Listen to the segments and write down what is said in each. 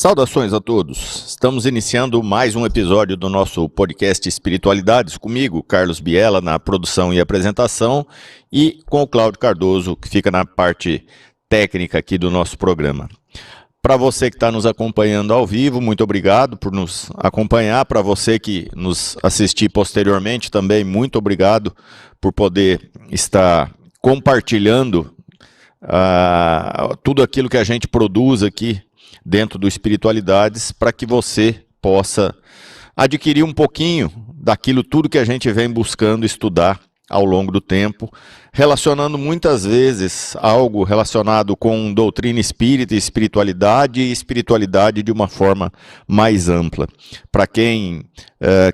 Saudações a todos! Estamos iniciando mais um episódio do nosso podcast Espiritualidades, comigo, Carlos Biela, na produção e apresentação, e com o Cláudio Cardoso, que fica na parte técnica aqui do nosso programa. Para você que está nos acompanhando ao vivo, muito obrigado por nos acompanhar. Para você que nos assistir posteriormente também, muito obrigado por poder estar compartilhando tudo aquilo que a gente produz aqui dentro do Espiritualidades, para que você possa adquirir um pouquinho daquilo tudo que a gente vem buscando estudar ao longo do tempo, relacionando muitas vezes algo relacionado com doutrina espírita, espiritualidade e espiritualidade de uma forma mais ampla. Para quem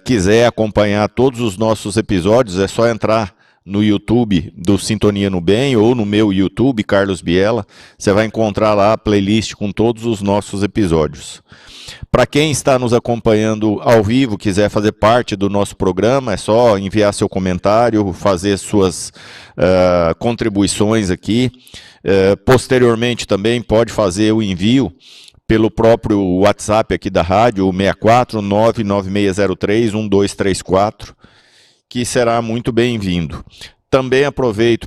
quiser acompanhar todos os nossos episódios, é só entrar no YouTube do Sintonia no Bem ou no meu YouTube, Carlos Biela. Você vai encontrar lá a playlist com todos os nossos episódios. Para quem está nos acompanhando ao vivo, quiser fazer parte do nosso programa, é só enviar seu comentário, fazer suas contribuições aqui. Posteriormente também pode fazer o envio pelo próprio WhatsApp aqui da rádio, o 64996031234. Que será muito bem-vindo. Também aproveito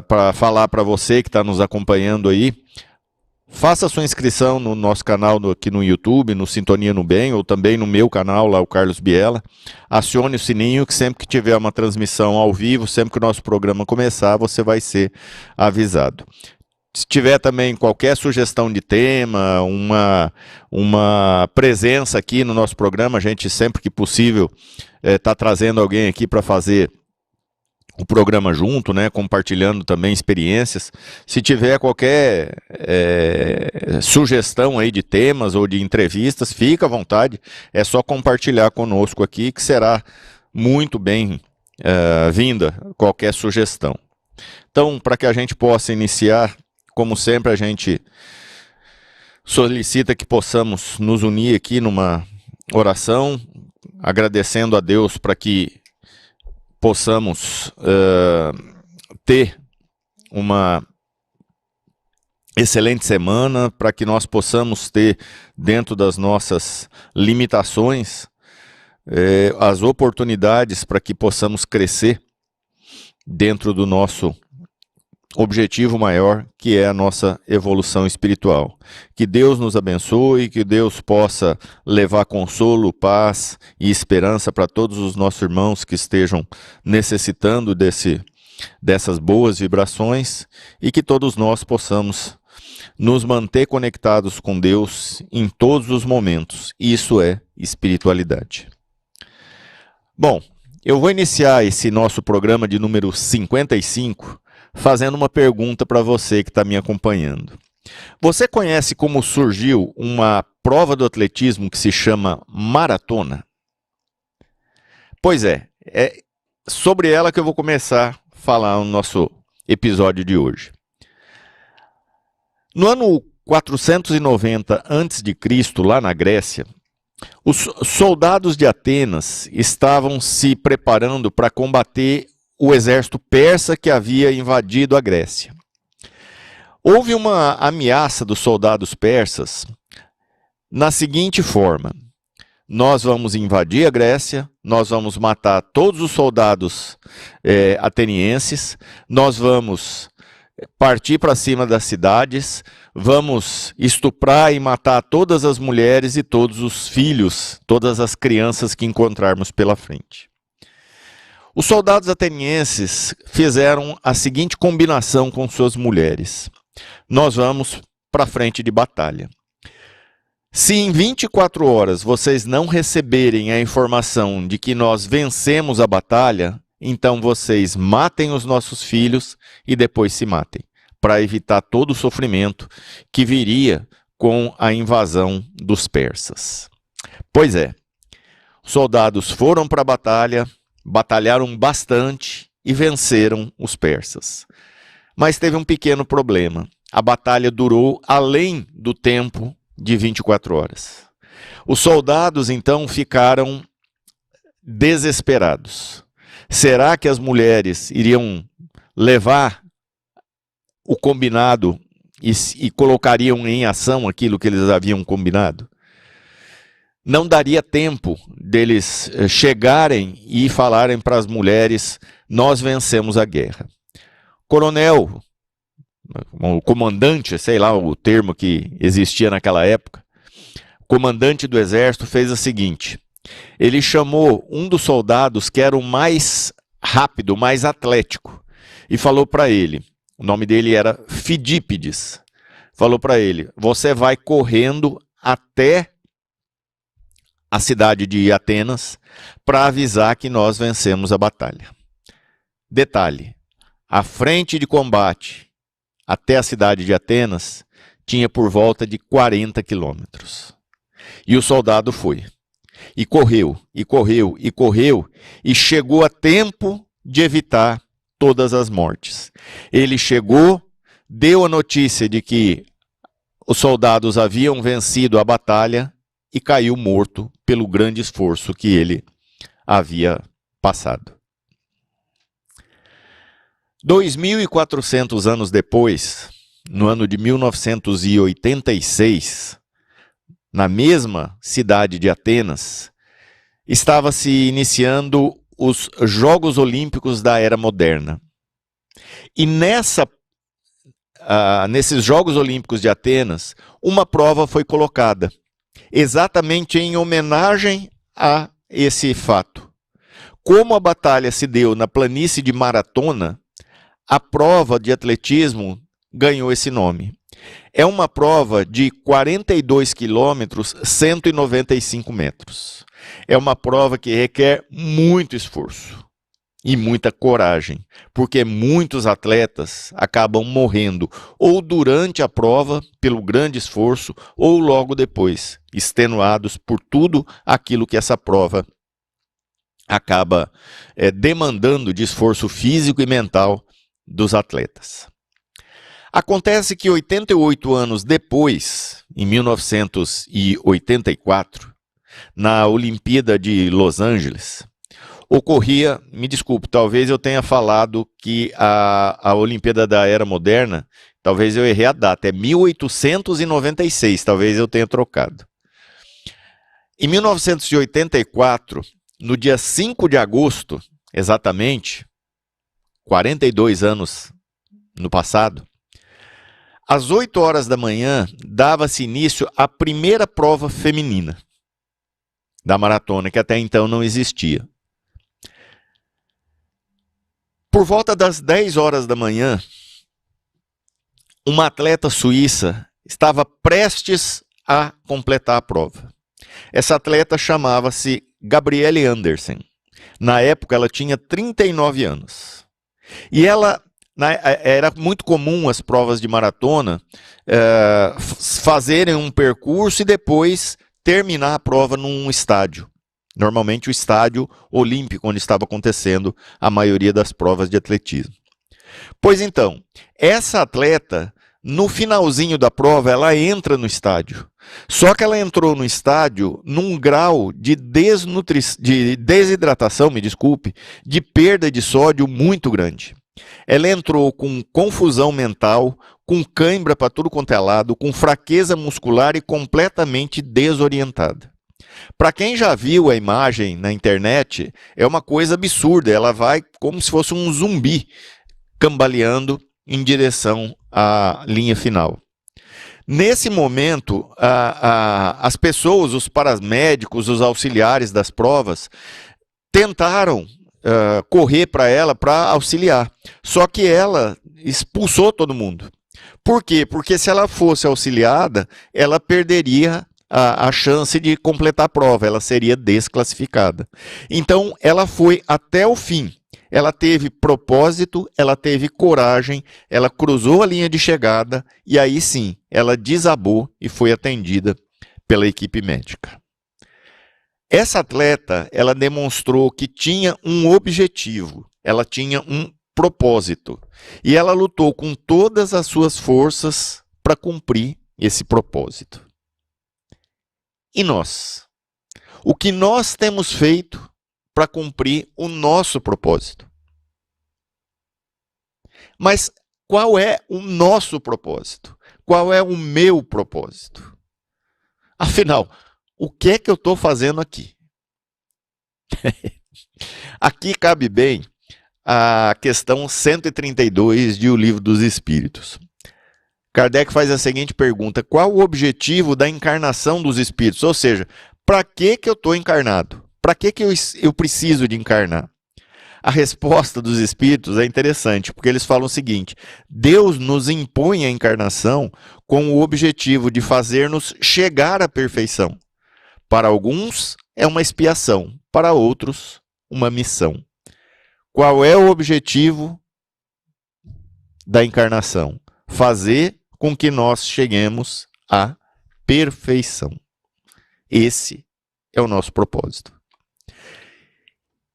para falar para você que está nos acompanhando aí, faça sua inscrição no nosso canal aqui no YouTube, no Sintonia no Bem, ou também no meu canal, lá o Carlos Biela. Acione o sininho que sempre que tiver uma transmissão ao vivo, sempre que o nosso programa começar, você vai ser avisado. Se tiver também qualquer sugestão de tema, uma presença aqui no nosso programa, a gente sempre que possível está trazendo alguém aqui para fazer o programa junto, né, compartilhando também experiências. Se tiver qualquer sugestão aí de temas ou de entrevistas, fica à vontade, é só compartilhar conosco aqui que será muito bem-vinda qualquer sugestão. Então, para que a gente possa iniciar, como sempre, a gente solicita que possamos nos unir aqui numa oração, agradecendo a Deus para que possamos ter uma excelente semana, para que nós possamos ter, dentro das nossas limitações, as oportunidades para que possamos crescer dentro do nosso objetivo maior, que é a nossa evolução espiritual. Que Deus nos abençoe, que Deus possa levar consolo, paz e esperança para todos os nossos irmãos que estejam necessitando dessas boas vibrações, e que todos nós possamos nos manter conectados com Deus em todos os momentos. Isso é espiritualidade. Bom, eu vou iniciar esse nosso programa de número 55 fazendo uma pergunta para você que está me acompanhando. Você conhece como surgiu uma prova do atletismo que se chama maratona? Pois é sobre ela que eu vou começar a falar no nosso episódio de hoje. No ano 490 a.C., lá na Grécia, os soldados de Atenas estavam se preparando para combater o exército persa que havia invadido a Grécia. Houve uma ameaça dos soldados persas na seguinte forma: nós vamos invadir a Grécia, nós vamos matar todos os soldados atenienses, nós vamos partir para cima das cidades, vamos estuprar e matar todas as mulheres e todos os filhos, todas as crianças que encontrarmos pela frente. Os soldados atenienses fizeram a seguinte combinação com suas mulheres: nós vamos para a frente de batalha. Se em 24 horas vocês não receberem a informação de que nós vencemos a batalha, então vocês matem os nossos filhos e depois se matem, para evitar todo o sofrimento que viria com a invasão dos persas. Pois é, os soldados foram para a batalha, batalharam bastante e venceram os persas. Mas teve um pequeno problema. A batalha durou além do tempo de 24 horas. Os soldados, então, ficaram desesperados. Será que as mulheres iriam levar o combinado e colocariam em ação aquilo que eles haviam combinado? Não daria tempo deles chegarem e falarem para as mulheres: nós vencemos a guerra. Coronel, o comandante, sei lá o termo que existia naquela época, o comandante do exército fez o seguinte: ele chamou um dos soldados que era o mais rápido, o mais atlético, e falou para ele, o nome dele era Fidípides, falou para ele: você vai correndo até a cidade de Atenas para avisar que nós vencemos a batalha. Detalhe, a frente de combate até a cidade de Atenas tinha por volta de 40 quilômetros. E o soldado foi. E correu, e correu, e correu, e chegou a tempo de evitar todas as mortes. Ele chegou, deu a notícia de que os soldados haviam vencido a batalha e caiu morto pelo grande esforço que ele havia passado. 2.400 anos depois, no ano de 1986, na mesma cidade de Atenas, estava se iniciando os Jogos Olímpicos da Era Moderna. E nesses Jogos Olímpicos de Atenas, uma prova foi colocada, exatamente em homenagem a esse fato. Como a batalha se deu na planície de Maratona, a prova de atletismo ganhou esse nome. É uma prova de 42 quilômetros, 195 metros. É uma prova que requer muito esforço e muita coragem, porque muitos atletas acabam morrendo ou durante a prova pelo grande esforço ou logo depois, extenuados por tudo aquilo que essa prova acaba demandando de esforço físico e mental dos atletas. Acontece que 88 anos depois, em 1984, na Olimpíada de Los Angeles, ocorria, me desculpe, talvez eu tenha falado que a Olimpíada da Era Moderna, talvez eu errei a data, é 1896, talvez eu tenha trocado. Em 1984, no dia 5 de agosto, exatamente, 42 anos no passado, às 8 horas da manhã, dava-se início à primeira prova feminina da maratona, que até então não existia. Por volta das 10 horas da manhã, uma atleta suíça estava prestes a completar a prova. Essa atleta chamava-se Gabriele Andersen. Na época, ela tinha 39 anos. E ela... Era muito comum as provas de maratona fazerem um percurso e depois terminar a prova num estádio. Normalmente o estádio olímpico, onde estava acontecendo a maioria das provas de atletismo. Pois então, essa atleta, no finalzinho da prova, ela entra no estádio. Só que ela entrou no estádio num grau de desidratação, de perda de sódio muito grande. Ela entrou com confusão mental, com cãibra para tudo quanto é lado, com fraqueza muscular e completamente desorientada. Para quem já viu a imagem na internet, é uma coisa absurda. Ela vai como se fosse um zumbi cambaleando em direção à linha final. Nesse momento, as pessoas, os paramédicos, os auxiliares das provas, tentaram correr para ela para auxiliar. Só que ela expulsou todo mundo. Por quê? Porque se ela fosse auxiliada, ela perderia a chance de completar a prova, ela seria desclassificada. Então, ela foi até o fim. Ela teve propósito, ela teve coragem, ela cruzou a linha de chegada e aí sim, ela desabou e foi atendida pela equipe médica. Essa atleta, ela demonstrou que tinha um objetivo, ela tinha um propósito. E ela lutou com todas as suas forças para cumprir esse propósito. E nós? O que nós temos feito para cumprir o nosso propósito? Mas qual é o nosso propósito? qual é o meu propósito. Afinal, o que é que eu estou fazendo aqui? Aqui cabe bem a questão 132 de O Livro dos Espíritos. Kardec faz a seguinte pergunta: qual o objetivo da encarnação dos espíritos? Ou seja, para que eu estou encarnado? Para que eu preciso de encarnar? A resposta dos espíritos é interessante, porque eles falam o seguinte: Deus nos impõe a encarnação com o objetivo de fazer-nos chegar à perfeição. Para alguns é uma expiação, para outros uma missão. Qual é o objetivo da encarnação? Fazer com que nós cheguemos à perfeição. Esse é o nosso propósito.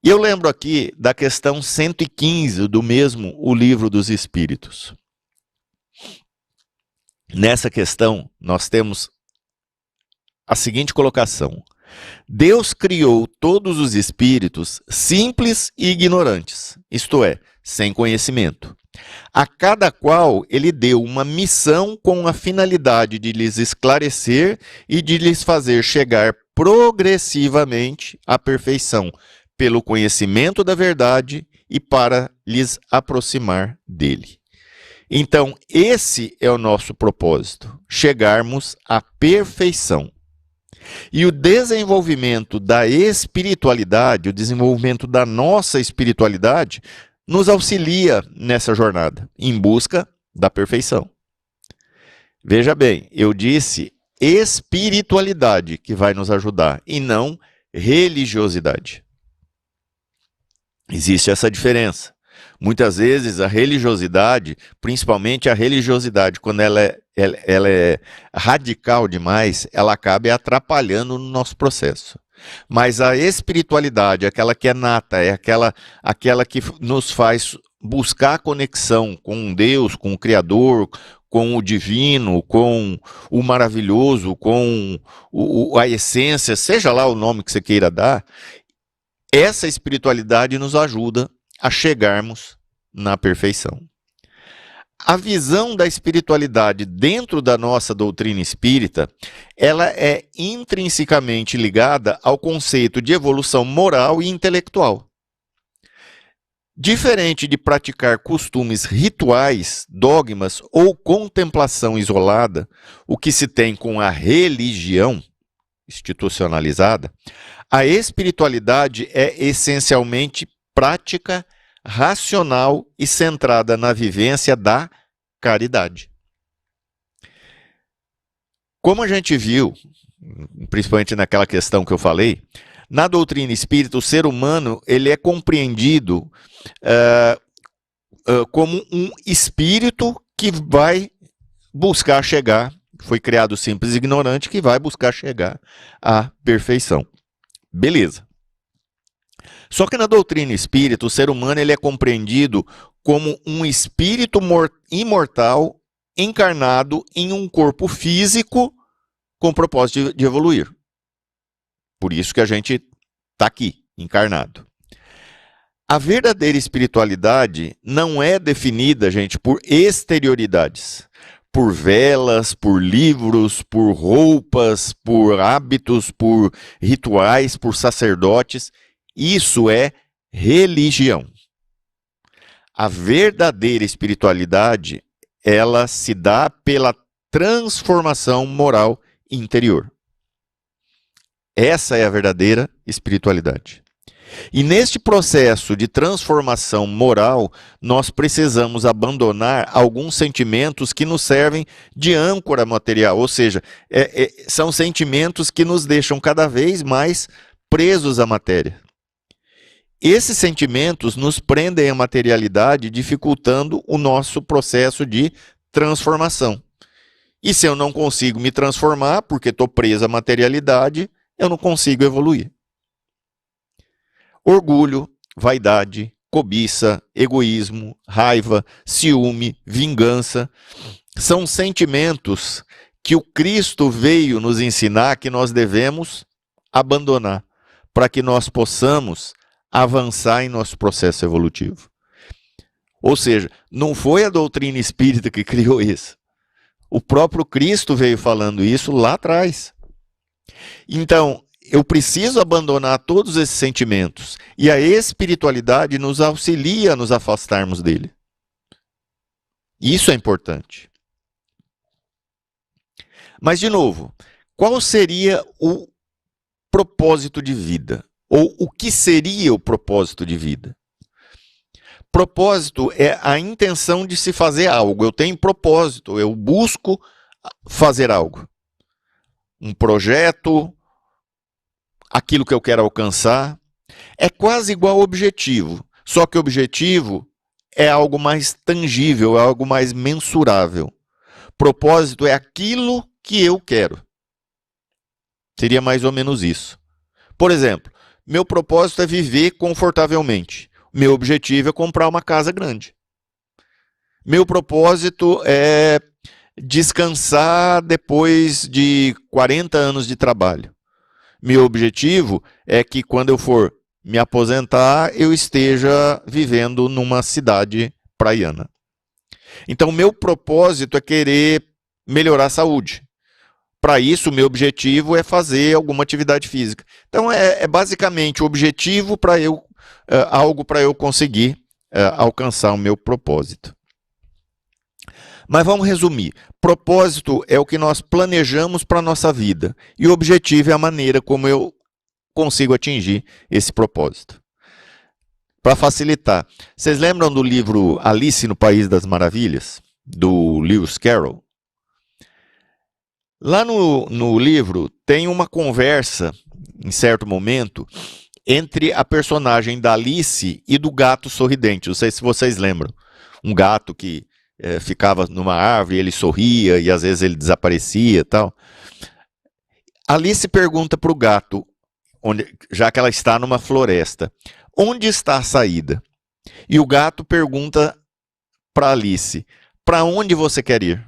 E eu lembro aqui da questão 115 do mesmo O Livro dos Espíritos. Nessa questão, nós temos a seguinte colocação: Deus criou todos os espíritos simples e ignorantes, isto é, sem conhecimento. A cada qual ele deu uma missão com a finalidade de lhes esclarecer e de lhes fazer chegar progressivamente à perfeição, pelo conhecimento da verdade e para lhes aproximar dele. Então, esse é o nosso propósito, chegarmos à perfeição. E o desenvolvimento da espiritualidade, o desenvolvimento da nossa espiritualidade, nos auxilia nessa jornada, em busca da perfeição. Veja bem, eu disse espiritualidade que vai nos ajudar, e não religiosidade. Existe essa diferença. Muitas vezes a religiosidade, principalmente a religiosidade, quando ela é radical demais, ela acaba atrapalhando no nosso processo. Mas a espiritualidade, aquela que é nata, é aquela que nos faz buscar conexão com Deus, com o Criador, com o divino, com o maravilhoso, com a essência, seja lá o nome que você queira dar, essa espiritualidade nos ajuda a chegarmos na perfeição. A visão da espiritualidade dentro da nossa doutrina espírita, ela é intrinsecamente ligada ao conceito de evolução moral e intelectual. Diferente de praticar costumes rituais, dogmas ou contemplação isolada, o que se tem com a religião institucionalizada, a espiritualidade é essencialmente prática, racional e centrada na vivência da caridade. Como a gente viu, principalmente naquela questão que eu falei, na doutrina espírita, o ser humano ele é compreendido como um espírito que vai buscar chegar, foi criado simples e ignorante, que vai buscar chegar à perfeição. Beleza. Só que na doutrina espírita, o ser humano ele é compreendido como um espírito imortal encarnado em um corpo físico com o propósito de evoluir. Por isso que a gente está aqui, encarnado. A verdadeira espiritualidade não é definida, gente, por exterioridades, por velas, por livros, por roupas, por hábitos, por rituais, por sacerdotes. Isso é religião. A verdadeira espiritualidade, ela se dá pela transformação moral interior. Essa é a verdadeira espiritualidade. E neste processo de transformação moral, nós precisamos abandonar alguns sentimentos que nos servem de âncora material, ou seja, são sentimentos que nos deixam cada vez mais presos à matéria. Esses sentimentos nos prendem à materialidade, dificultando o nosso processo de transformação. E se eu não consigo me transformar, porque estou preso à materialidade, eu não consigo evoluir. Orgulho, vaidade, cobiça, egoísmo, raiva, ciúme, vingança, são sentimentos que o Cristo veio nos ensinar que nós devemos abandonar, para que nós possamos avançar em nosso processo evolutivo. Ou seja, não foi a doutrina espírita que criou isso. O próprio Cristo veio falando isso lá atrás. Então, eu preciso abandonar todos esses sentimentos. E a espiritualidade nos auxilia a nos afastarmos dele. Isso é importante. Mas, de novo, qual seria o propósito de vida? Ou o que seria o propósito de vida? Propósito é a intenção de se fazer algo. Eu tenho propósito, eu busco fazer algo. Um projeto, aquilo que eu quero alcançar. É quase igual ao objetivo, só que o objetivo é algo mais tangível, é algo mais mensurável. Propósito é aquilo que eu quero. Seria mais ou menos isso. Por exemplo, meu propósito é viver confortavelmente. Meu objetivo é comprar uma casa grande. Meu propósito é descansar depois de 40 anos de trabalho. Meu objetivo é que quando eu for me aposentar, eu esteja vivendo numa cidade praiana. Então, meu propósito é querer melhorar a saúde. Para isso, o meu objetivo é fazer alguma atividade física. Então, é basicamente o objetivo para eu, algo para eu conseguir alcançar o meu propósito. Mas vamos resumir. Propósito é o que nós planejamos para a nossa vida. E o objetivo é a maneira como eu consigo atingir esse propósito. Para facilitar, vocês lembram do livro Alice no País das Maravilhas, do Lewis Carroll? Lá no livro tem uma conversa, em certo momento, entre a personagem da Alice e do gato sorridente. Não sei se vocês lembram. Um gato que ficava numa árvore, ele sorria e às vezes ele desaparecia e tal. Alice pergunta para o gato, já que ela está numa floresta, onde está a saída? E o gato pergunta para Alice, para onde você quer ir?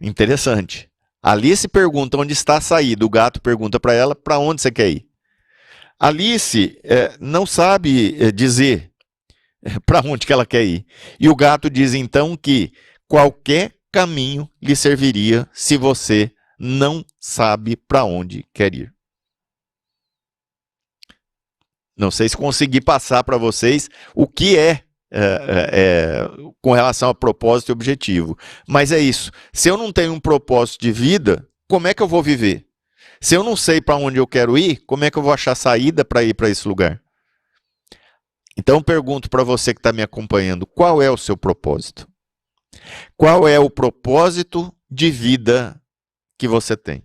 Interessante. Alice pergunta onde está a saída, o gato pergunta para ela, para onde você quer ir? Alice não sabe dizer para onde que ela quer ir. E o gato diz então que qualquer caminho lhe serviria se você não sabe para onde quer ir. Não sei se consegui passar para vocês o que com relação a propósito e objetivo. Mas é isso. Se eu não tenho um propósito de vida, como é que eu vou viver? Se eu não sei para onde eu quero ir, como é que eu vou achar saída para ir para esse lugar? Então, pergunto para você que está me acompanhando, qual é o seu propósito? Qual é o propósito de vida que você tem?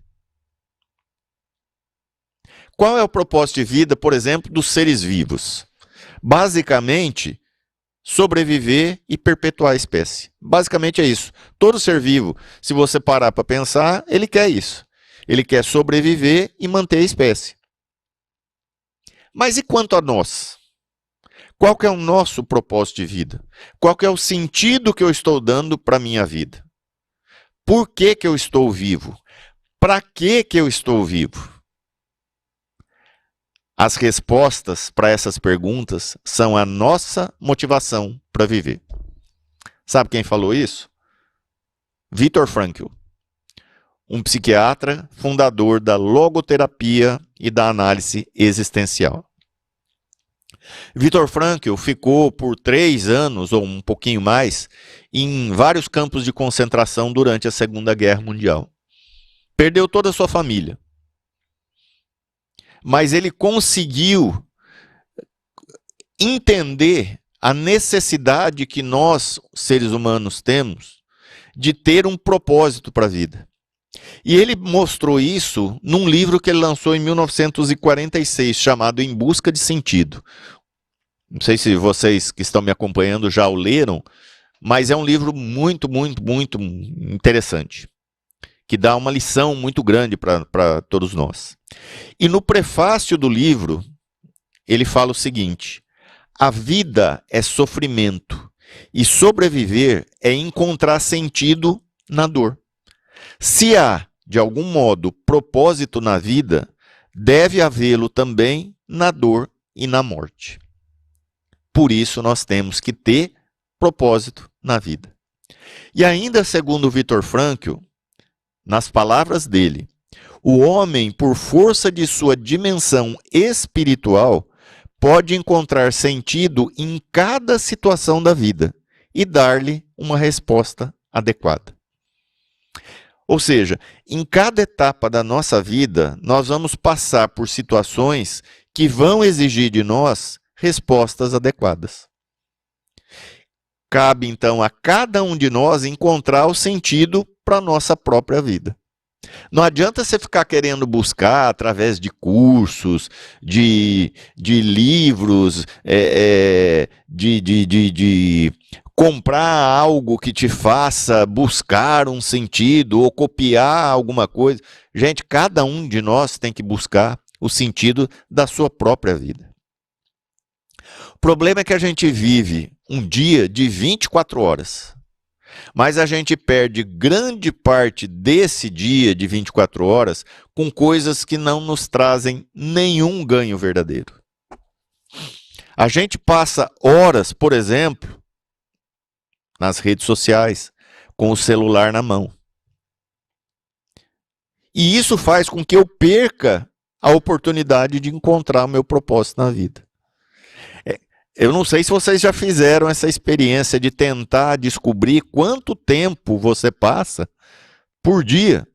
Qual é o propósito de vida, por exemplo, dos seres vivos? Basicamente, sobreviver e perpetuar a espécie. Basicamente é isso. Todo ser vivo, se você parar para pensar, ele quer isso. Ele quer sobreviver e manter a espécie. Mas e quanto a nós? Qual que é o nosso propósito de vida? Qual que é o sentido que eu estou dando para a minha vida? Por que que eu estou vivo? Para que que eu estou vivo? As respostas para essas perguntas são a nossa motivação para viver. Sabe quem falou isso? Viktor Frankl, um psiquiatra, fundador da logoterapia e da análise existencial. Viktor Frankl ficou por 3 anos, ou um pouquinho mais, em vários campos de concentração durante a Segunda Guerra Mundial. Perdeu toda a sua família. Mas ele conseguiu entender a necessidade que nós, seres humanos, temos de ter um propósito para a vida. E ele mostrou isso num livro que ele lançou em 1946, chamado Em Busca de Sentido. Não sei se vocês que estão me acompanhando já o leram, mas é um livro muito, muito, muito interessante, que dá uma lição muito grande para todos nós. E no prefácio do livro, ele fala o seguinte: a vida é sofrimento e sobreviver é encontrar sentido na dor. Se há, de algum modo, propósito na vida, deve havê-lo também na dor e na morte. Por isso nós temos que ter propósito na vida. E ainda segundo Viktor Frankl, nas palavras dele, o homem, por força de sua dimensão espiritual, pode encontrar sentido em cada situação da vida e dar-lhe uma resposta adequada. Ou seja, em cada etapa da nossa vida, nós vamos passar por situações que vão exigir de nós respostas adequadas. Cabe, então, a cada um de nós encontrar o sentido para a nossa própria vida. Não adianta você ficar querendo buscar através de cursos, de livros, de comprar algo que te faça buscar um sentido ou copiar alguma coisa. Gente, cada um de nós tem que buscar o sentido da sua própria vida. O problema é que a gente vive um dia de 24 horas. Mas a gente perde grande parte desse dia de 24 horas com coisas que não nos trazem nenhum ganho verdadeiro. A gente passa horas, por exemplo, nas redes sociais, com o celular na mão. E isso faz com que eu perca a oportunidade de encontrar o meu propósito na vida. Eu não sei se vocês já fizeram essa experiência de tentar descobrir quanto tempo você passa por dia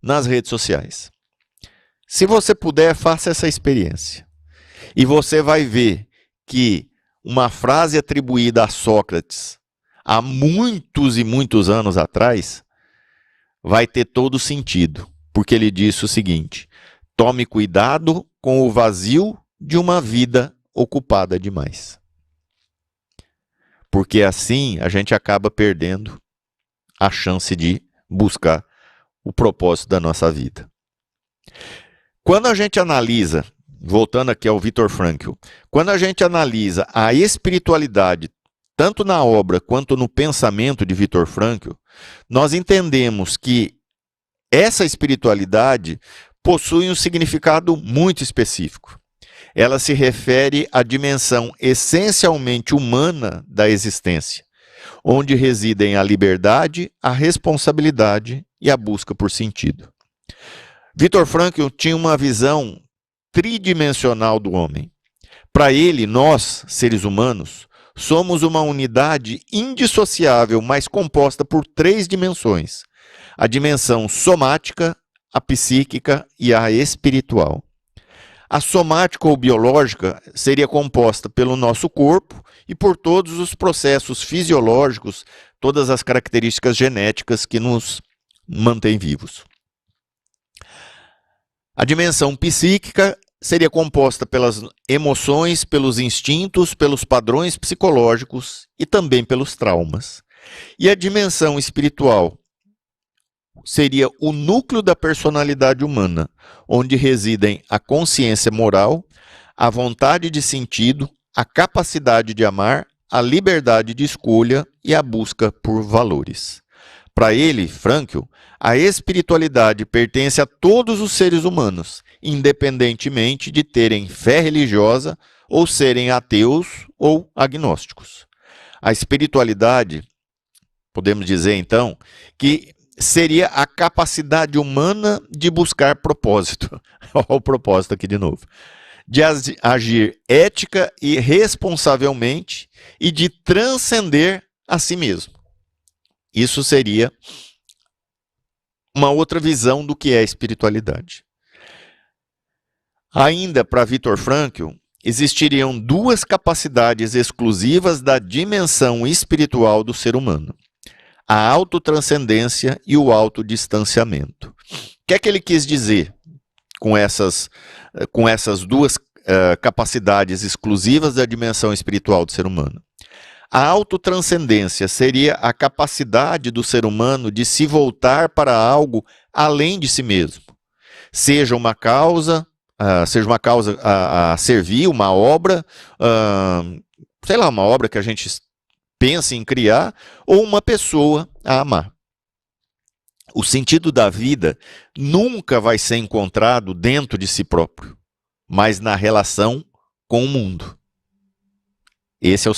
nas redes sociais. Se você puder, faça essa experiência. E você vai ver que uma frase atribuída a Sócrates há muitos e muitos anos atrás vai ter todo sentido, porque ele disse o seguinte: tome cuidado com o vazio de uma vida ocupada demais. Porque assim a gente acaba perdendo a chance de buscar o propósito da nossa vida. Quando a gente analisa, voltando aqui ao Viktor Frankl, quando a gente analisa a espiritualidade, tanto na obra quanto no pensamento de Viktor Frankl, nós entendemos que essa espiritualidade possui um significado muito específico. Ela se refere à dimensão essencialmente humana da existência, onde residem a liberdade, a responsabilidade e a busca por sentido. Viktor Frankl tinha uma visão tridimensional do homem. Para ele, nós, seres humanos, somos uma unidade indissociável, mas composta por 3 dimensões: a dimensão somática, a psíquica e a espiritual. A somática ou biológica seria composta pelo nosso corpo e por todos os processos fisiológicos, todas as características genéticas que nos mantêm vivos. A dimensão psíquica seria composta pelas emoções, pelos instintos, pelos padrões psicológicos e também pelos traumas. E a dimensão espiritual seria o núcleo da personalidade humana, onde residem a consciência moral, a vontade de sentido, a capacidade de amar, a liberdade de escolha e a busca por valores. Para ele, Frankl, a espiritualidade pertence a todos os seres humanos, independentemente de terem fé religiosa ou serem ateus ou agnósticos. A espiritualidade, podemos dizer então, que seria a capacidade humana de buscar propósito. Olha o propósito aqui de novo. De agir ética e responsavelmente e de transcender a si mesmo. Isso seria uma outra visão do que é espiritualidade. Ainda para Viktor Frankl, existiriam 2 capacidades exclusivas da dimensão espiritual do ser humano: a autotranscendência e o autodistanciamento. O que é que ele quis dizer com essas 2 capacidades exclusivas da dimensão espiritual do ser humano? A autotranscendência seria a capacidade do ser humano de se voltar para algo além de si mesmo. Seja uma causa a servir, uma obra, sei lá, uma obra que a gente pensa em criar, ou uma pessoa a amar. O sentido da vida nunca vai ser encontrado dentro de si próprio, mas na relação com o mundo. Esse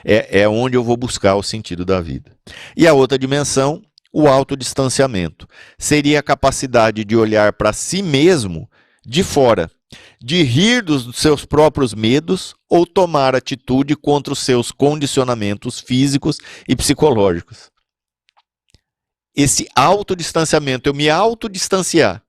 é onde eu vou buscar o sentido da vida. E a outra dimensão, o autodistanciamento, seria a capacidade de olhar para si mesmo de fora, de rir dos seus próprios medos ou tomar atitude contra os seus condicionamentos físicos e psicológicos. Esse autodistanciamento, eu me autodistanciar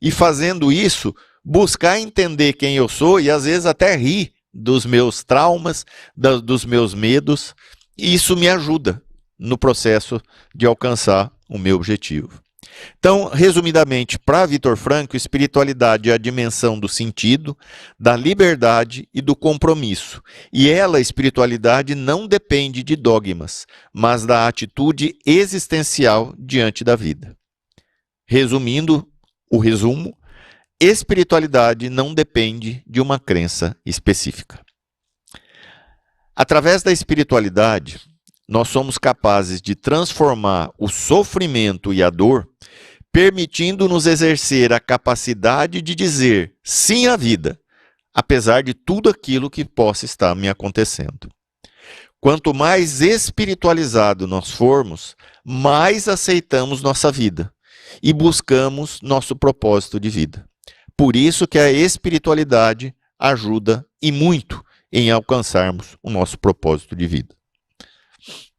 e fazendo isso, buscar entender quem eu sou e às vezes até rir dos meus traumas, dos meus medos, e isso me ajuda no processo de alcançar o meu objetivo. Então, resumidamente, para Viktor Frankl, espiritualidade é a dimensão do sentido, da liberdade e do compromisso. E ela, a espiritualidade, não depende de dogmas, mas da atitude existencial diante da vida. Resumindo o resumo, espiritualidade não depende de uma crença específica. Através da espiritualidade, nós somos capazes de transformar o sofrimento e a dor, permitindo-nos exercer a capacidade de dizer sim à vida, apesar de tudo aquilo que possa estar me acontecendo. Quanto mais espiritualizado nós formos, mais aceitamos nossa vida e buscamos nosso propósito de vida. Por isso que a espiritualidade ajuda e muito em alcançarmos o nosso propósito de vida.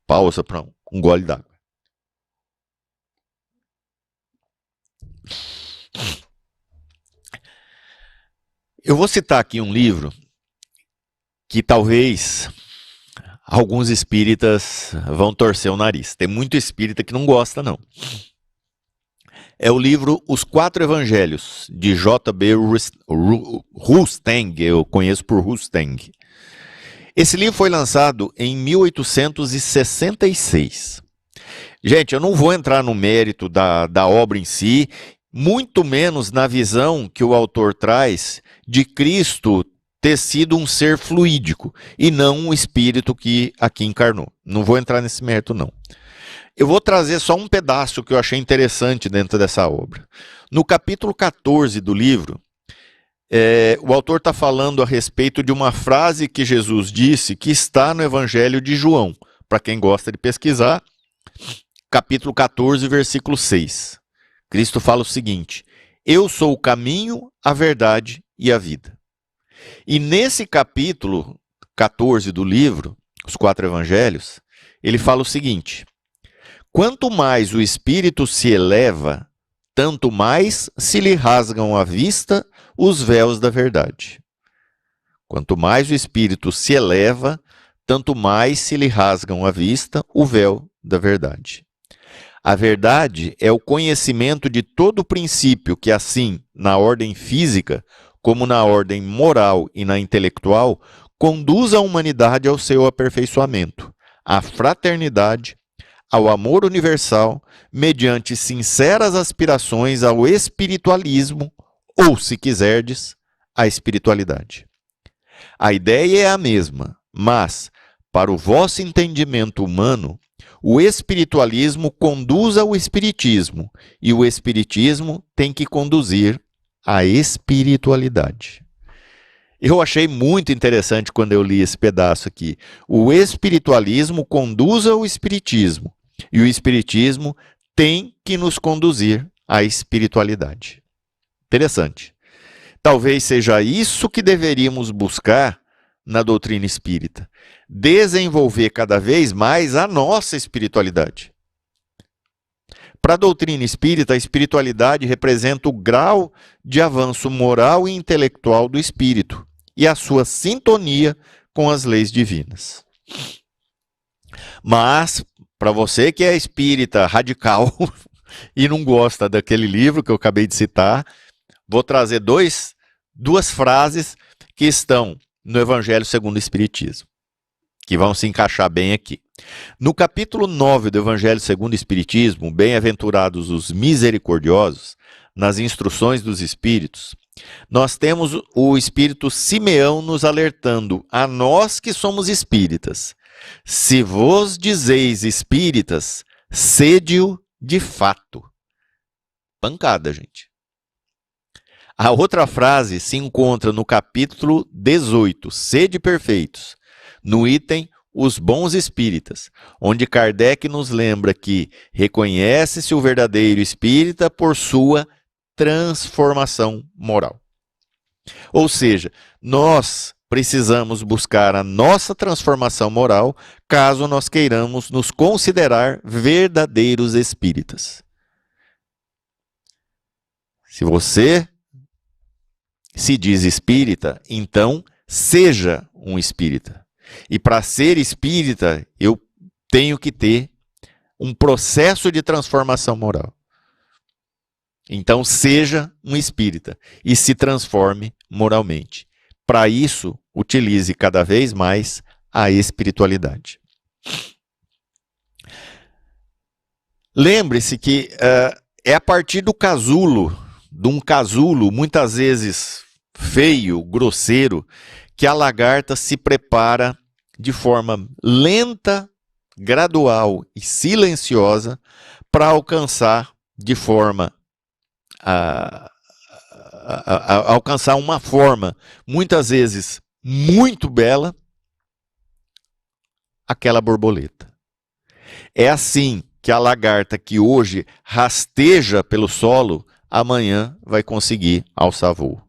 Pausa para um gole d'água. Eu vou citar aqui um livro que talvez alguns espíritas vão torcer o nariz. Tem muito espírita que não gosta, não. É o livro Os Quatro Evangelhos, de J.B. Rustang, eu conheço por Rustang. Esse livro foi lançado em 1866. Gente, eu não vou entrar no mérito da obra em si, muito menos na visão que o autor traz de Cristo ter sido um ser fluídico e não um espírito que aqui encarnou. Não vou entrar nesse mérito, não. Eu vou trazer só um pedaço que eu achei interessante dentro dessa obra. No capítulo 14 do livro, o autor está falando a respeito de uma frase que Jesus disse que está no Evangelho de João. Para quem gosta de pesquisar, capítulo 14, versículo 6. Cristo fala o seguinte: eu sou o caminho, a verdade e a vida. E nesse capítulo 14 do livro, Os Quatro Evangelhos, ele fala o seguinte: quanto mais o espírito se eleva, tanto mais se lhe rasgam à vista os véus da verdade. Quanto mais o espírito se eleva, tanto mais se lhe rasgam à vista o véu da verdade. A verdade é o conhecimento de todo o princípio que, assim, na ordem física, como na ordem moral e na intelectual, conduz a humanidade ao seu aperfeiçoamento, à fraternidade, ao amor universal, mediante sinceras aspirações ao espiritualismo, ou, se quiserdes, à espiritualidade. A ideia é a mesma, mas, para o vosso entendimento humano, o espiritualismo conduz ao espiritismo, e o espiritismo tem que conduzir à espiritualidade. Eu achei muito interessante quando eu li esse pedaço aqui. O espiritualismo conduz ao espiritismo, e o espiritismo tem que nos conduzir à espiritualidade. Interessante. Talvez seja isso que deveríamos buscar na doutrina espírita. Desenvolver cada vez mais a nossa espiritualidade. Para a doutrina espírita, a espiritualidade representa o grau de avanço moral e intelectual do espírito e a sua sintonia com as leis divinas. Mas, para você que é espírita radical e não gosta daquele livro que eu acabei de citar, vou trazer duas frases que estão no Evangelho segundo o Espiritismo, que vão se encaixar bem aqui. No capítulo 9 do Evangelho segundo o Espiritismo, bem-aventurados os misericordiosos, nas instruções dos Espíritos, nós temos o Espírito Simeão nos alertando a nós que somos espíritas. Se vos dizeis espíritas, sede-o de fato. Pancada, gente. A outra frase se encontra no capítulo 18, sede perfeitos, no item Os Bons Espíritas, onde Kardec nos lembra que reconhece-se o verdadeiro espírita por sua transformação moral. Ou seja, nós precisamos buscar a nossa transformação moral caso nós queiramos nos considerar verdadeiros espíritas. Se você se diz espírita, então seja um espírita. E para ser espírita, eu tenho que ter um processo de transformação moral. Então seja um espírita e se transforme moralmente. Para isso, utilize cada vez mais a espiritualidade. Lembre-se que é a partir do casulo, de um casulo muitas vezes feio, grosseiro, que a lagarta se prepara de forma lenta, gradual e silenciosa para alcançar de forma alcançar uma forma, muitas vezes muito bela, aquela borboleta. É assim que a lagarta que hoje rasteja pelo solo, amanhã vai conseguir alçar voo.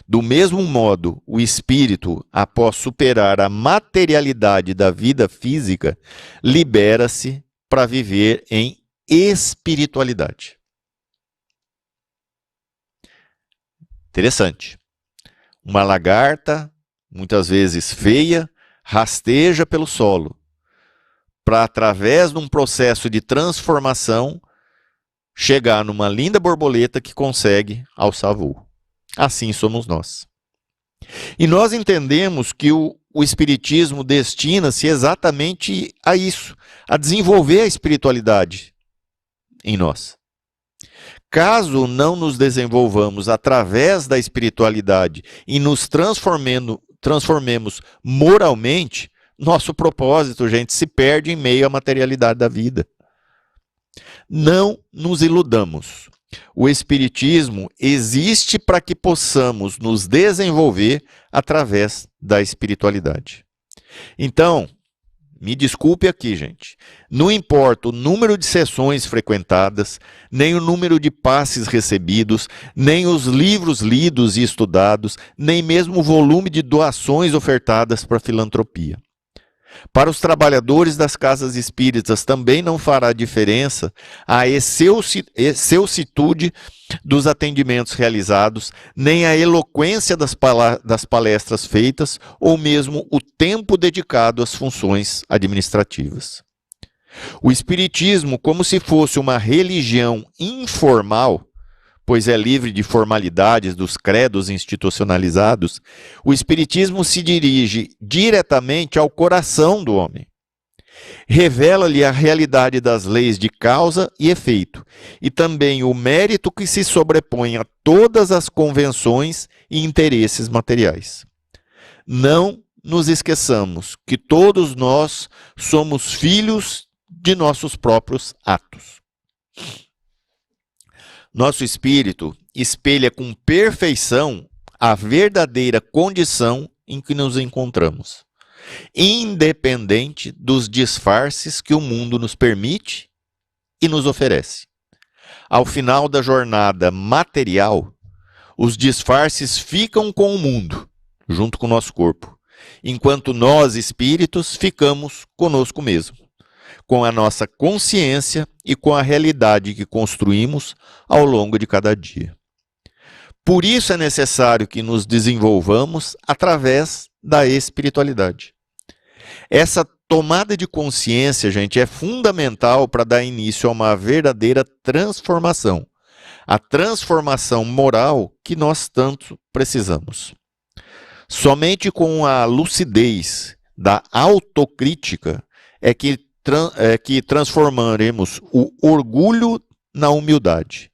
Do mesmo modo, o espírito, após superar a materialidade da vida física, libera-se para viver em espiritualidade. Interessante. Uma lagarta, muitas vezes feia, rasteja pelo solo, para, através de um processo de transformação, chegar numa linda borboleta que consegue alçar voo. Assim somos nós. E nós entendemos que o Espiritismo destina-se exatamente a isso, a desenvolver a espiritualidade em nós. Caso não nos desenvolvamos através da espiritualidade e nos transformemos moralmente, nosso propósito, gente, se perde em meio à materialidade da vida. Não nos iludamos. O Espiritismo existe para que possamos nos desenvolver através da espiritualidade. Então, me desculpe aqui, gente. Não importa o número de sessões frequentadas, nem o número de passes recebidos, nem os livros lidos e estudados, nem mesmo o volume de doações ofertadas para a filantropia. Para os trabalhadores das casas espíritas também não fará diferença a excelsitude dos atendimentos realizados, nem a eloquência das palestras feitas, ou mesmo o tempo dedicado às funções administrativas. O Espiritismo, como se fosse uma religião informal, pois é livre de formalidades dos credos institucionalizados, o Espiritismo se dirige diretamente ao coração do homem. Revela-lhe a realidade das leis de causa e efeito, e também o mérito que se sobrepõe a todas as convenções e interesses materiais. Não nos esqueçamos que todos nós somos filhos de nossos próprios atos. Nosso espírito espelha com perfeição a verdadeira condição em que nos encontramos, independente dos disfarces que o mundo nos permite e nos oferece. Ao final da jornada material, os disfarces ficam com o mundo, junto com o nosso corpo, enquanto nós, espíritos, ficamos conosco mesmo, com a nossa consciência e com a realidade que construímos ao longo de cada dia. Por isso é necessário que nos desenvolvamos através da espiritualidade. Essa tomada de consciência, gente, é fundamental para dar início a uma verdadeira transformação. A transformação moral que nós tanto precisamos. Somente com a lucidez da autocrítica é que transformaremos o orgulho na humildade,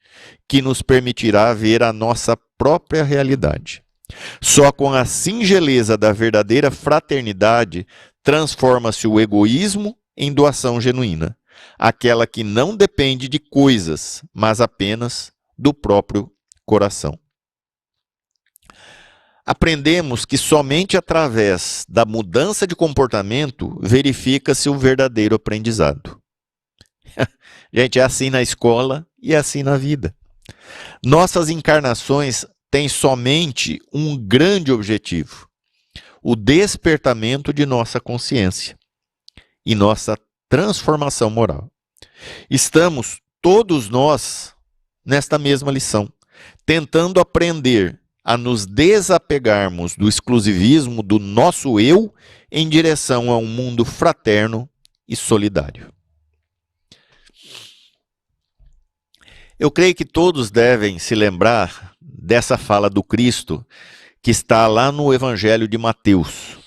que nos permitirá ver a nossa própria realidade. Só com a singeleza da verdadeira fraternidade transforma-se o egoísmo em doação genuína, aquela que não depende de coisas, mas apenas do próprio coração. aprendemos que somente através da mudança de comportamento verifica-se o verdadeiro aprendizado. Gente, é assim na escola e é assim na vida. Nossas encarnações têm somente um grande objetivo: o despertamento de nossa consciência e nossa transformação moral. Estamos, todos nós, nesta mesma lição, tentando aprender a nos desapegarmos do exclusivismo do nosso eu em direção a um mundo fraterno e solidário. Eu creio que todos devem se lembrar dessa fala do Cristo que está lá no Evangelho de Mateus,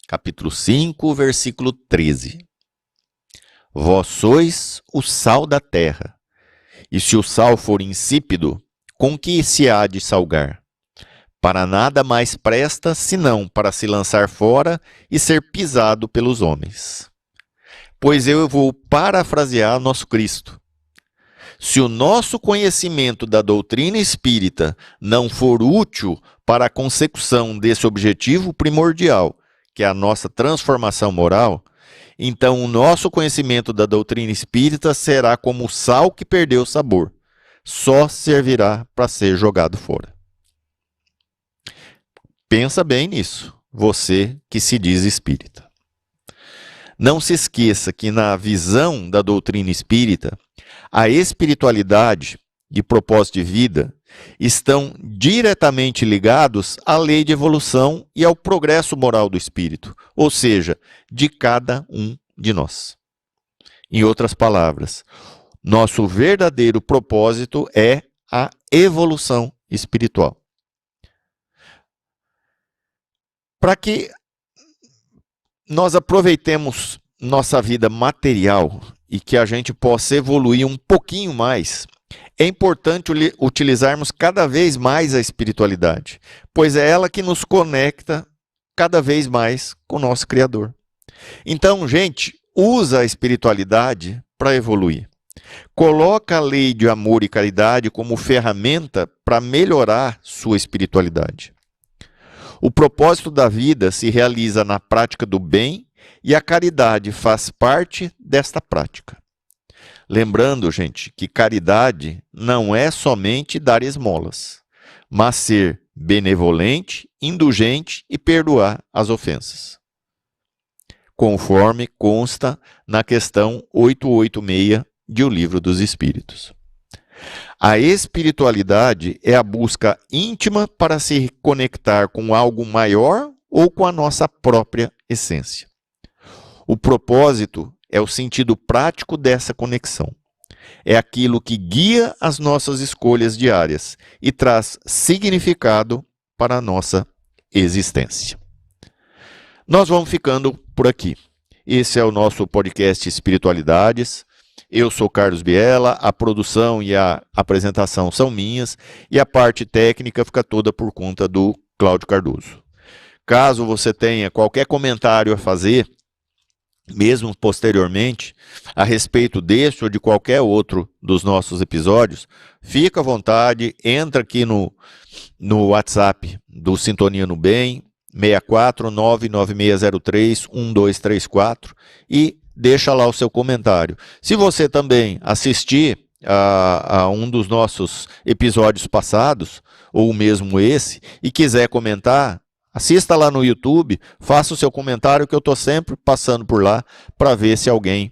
capítulo 5, versículo 13. Vós sois o sal da terra, e se o sal for insípido, com que se há de salgar? Para nada mais presta, senão para se lançar fora e ser pisado pelos homens. Pois eu vou parafrasear nosso Cristo. Se o nosso conhecimento da doutrina espírita não for útil para a consecução desse objetivo primordial, que é a nossa transformação moral, então o nosso conhecimento da doutrina espírita será como o sal que perdeu o sabor. Só servirá para ser jogado fora. Pensa bem nisso, você que se diz espírita. Não se esqueça que na visão da doutrina espírita, a espiritualidade e propósito de vida estão diretamente ligados à lei de evolução e ao progresso moral do espírito, ou seja, de cada um de nós. Em outras palavras, nosso verdadeiro propósito é a evolução espiritual. Para que nós aproveitemos nossa vida material e que a gente possa evoluir um pouquinho mais, é importante utilizarmos cada vez mais a espiritualidade, pois é ela que nos conecta cada vez mais com o nosso Criador. Então, gente, usa a espiritualidade para evoluir. Coloca a lei de amor e caridade como ferramenta para melhorar sua espiritualidade. O propósito da vida se realiza na prática do bem e a caridade faz parte desta prática. Lembrando, gente, que caridade não é somente dar esmolas, mas ser benevolente, indulgente e perdoar as ofensas, conforme consta na questão 886 de O Livro dos Espíritos. A espiritualidade é a busca íntima para se conectar com algo maior ou com a nossa própria essência. O propósito é o sentido prático dessa conexão. É aquilo que guia as nossas escolhas diárias e traz significado para a nossa existência. Nós vamos ficando por aqui. Esse é o nosso podcast Espiritualidades. Eu sou Carlos Biela, a produção e a apresentação são minhas e a parte técnica fica toda por conta do Cláudio Cardoso. Caso você tenha qualquer comentário a fazer, mesmo posteriormente, a respeito deste ou de qualquer outro dos nossos episódios, fica à vontade, entra aqui no WhatsApp do Sintonia no Bem, 64996031234 e deixa lá o seu comentário. Se você também assistir a um dos nossos episódios passados, ou mesmo esse, e quiser comentar, assista lá no YouTube, faça o seu comentário que eu estou sempre passando por lá para ver se alguém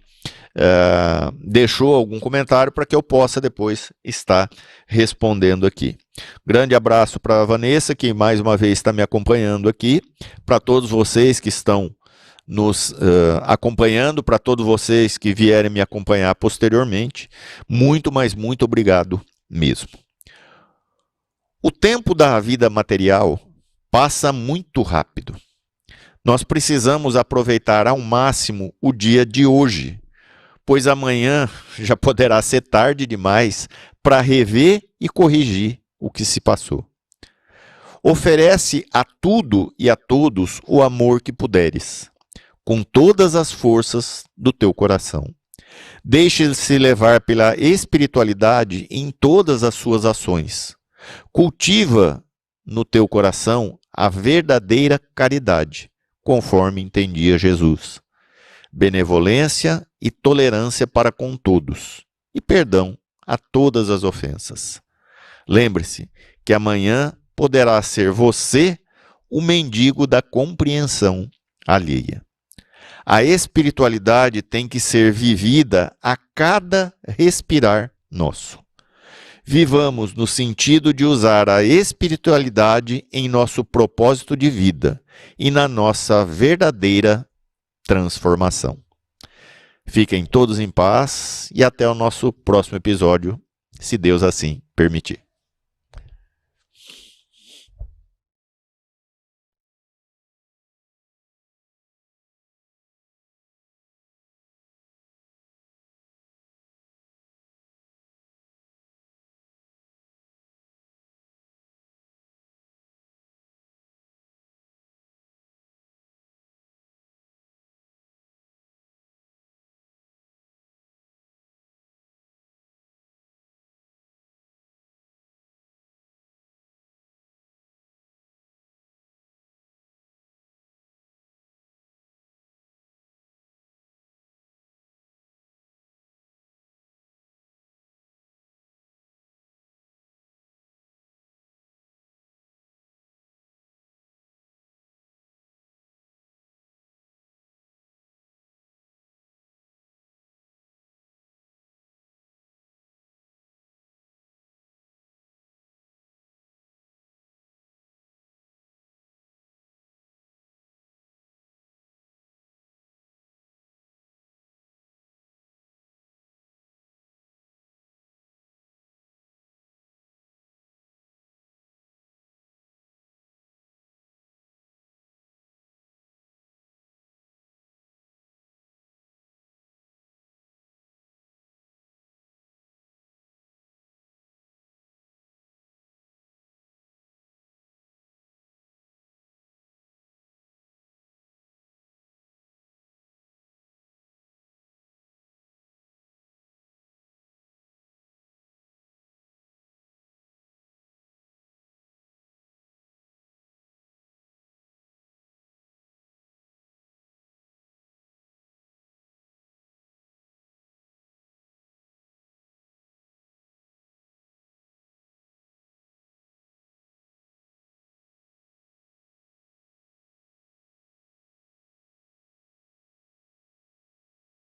deixou algum comentário para que eu possa depois estar respondendo aqui. Grande abraço para a Vanessa, que mais uma vez está me acompanhando aqui, para todos vocês que estão nos acompanhando, para todos vocês que vierem me acompanhar posteriormente, muito, mas muito obrigado mesmo. O tempo da vida material passa muito rápido. Nós precisamos aproveitar ao máximo o dia de hoje, pois amanhã já poderá ser tarde demais para rever e corrigir o que se passou. Oferece a tudo e a todos o amor que puderes, com todas as forças do teu coração. Deixe-se levar pela espiritualidade em todas as suas ações. Cultiva no teu coração a verdadeira caridade, conforme entendia Jesus. Benevolência e tolerância para com todos, e perdão a todas as ofensas. Lembre-se que amanhã poderá ser você o mendigo da compreensão alheia. A espiritualidade tem que ser vivida a cada respirar nosso. Vivamos no sentido de usar a espiritualidade em nosso propósito de vida e na nossa verdadeira transformação. Fiquem todos em paz e até o nosso próximo episódio, se Deus assim permitir.